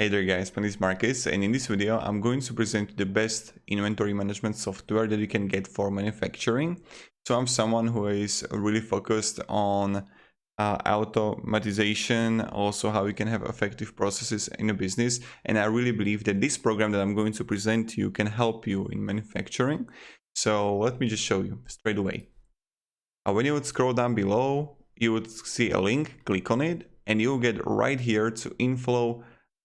Hey there guys, my name is Marcus, and in this video I'm going to present the best inventory management software that you can get for manufacturing. So I'm someone who is really focused on automatization, also how you can have effective processes in a business, and I really believe that this program that I'm going to present to you can help you in manufacturing. So let me just show you straight away. When you would scroll down below, you would see a link, click on it, and you'll get right here to InFlow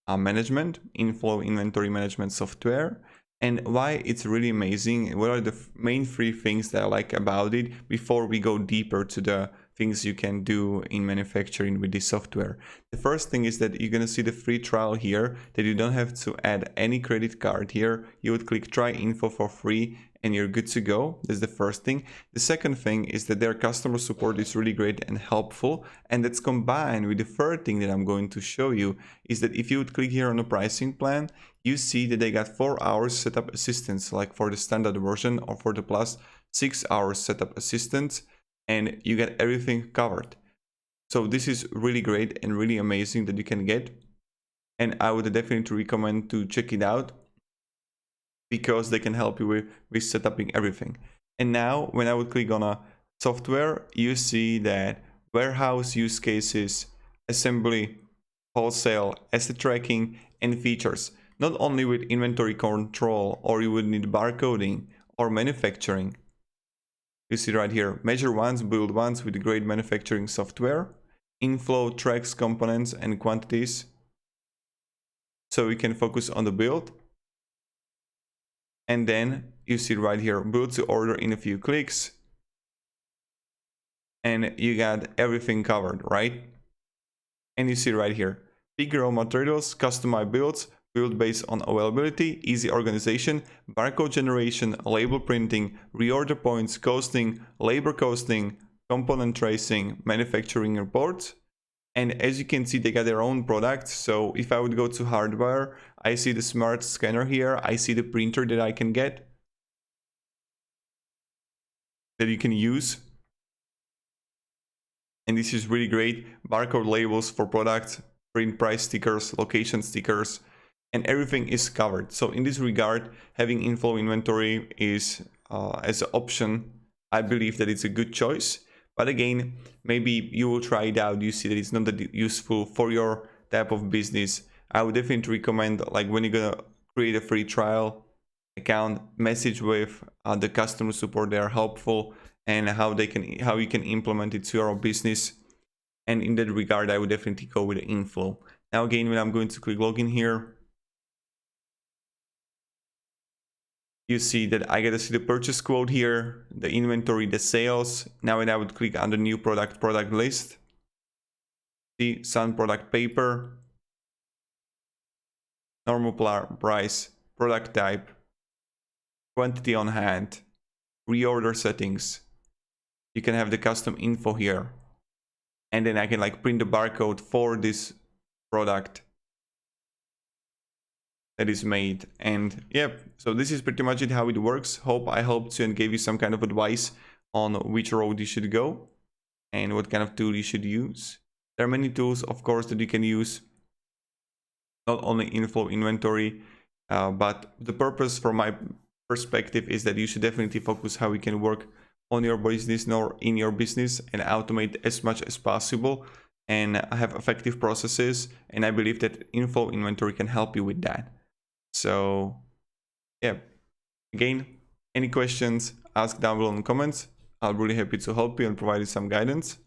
management, InFlow inventory management software. And why it's really amazing, what are the main three things that I like about it before we go deeper to the things you can do in manufacturing with this software. The first thing is that you're going to see the free trial here, that you don't have to add any credit card here. You would click try info for free and you're good to go. That's the first thing. The second thing is that their customer support is really great and helpful, and that's combined with the third thing that I'm going to show you is that if you would click here on the pricing plan, you see that they got 4 hours setup assistance, like for the standard version, or for the plus 6 hours setup assistance, and you get everything covered. So this is really great and really amazing that you can get, and I would definitely recommend to check it out because they can help you with setuping everything. And now when I would click on a software, you see that warehouse use cases, assembly, wholesale, asset tracking, and features. Not only with inventory control, or you would need barcoding or manufacturing. You see right here, measure once, build once with great manufacturing software. InFlow tracks components and quantities, so we can focus on the build. And then you see right here, build to order in a few clicks. And you got everything covered, right? And you see right here, pick raw materials, customize builds, build based on availability, easy organization, barcode generation, label printing, reorder points, costing, labor costing, component tracing, manufacturing reports. And as you can see, they got their own products. So if I would go to hardware, I see the smart scanner here. I see the printer that I can get, that you can use. And this is really great. Barcode labels for products, print price stickers, location stickers, and everything is covered. So in this regard, having InFlow inventory is as an option. I believe that it's a good choice. But again, maybe you will try it out. You see that it's not that useful for your type of business. I would definitely recommend, like, when you're gonna create a free trial account, message with the customer support. They are helpful, and how you can implement it to your business. And in that regard, I would definitely go with the InFlow. Now again, when I'm going to click login here, you see that I get to see the purchase quote here, the inventory, the sales. Now when I would click on the new product list, see sun product paper, normal price, product type, quantity on hand, reorder settings. You can have the custom info here. And then I can like print the barcode for this product that is made. And yeah, so this is pretty much it, how it works. Hope I helped you and gave you some kind of advice on which road you should go and what kind of tool you should use. There are many tools, of course, that you can use, not only InFlow inventory, but the purpose from my perspective is that you should definitely focus how you can work on your business or in your business and automate as much as possible and have effective processes. And I believe that InFlow inventory can help you with that. So yeah, again, any questions, ask down below in the comments. I'll be really happy to help you and provide you some guidance.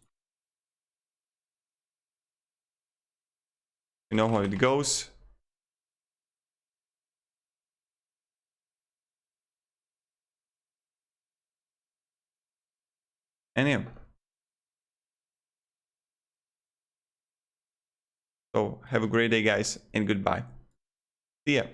You know how it goes. And yeah. So have a great day, guys, and goodbye. See ya.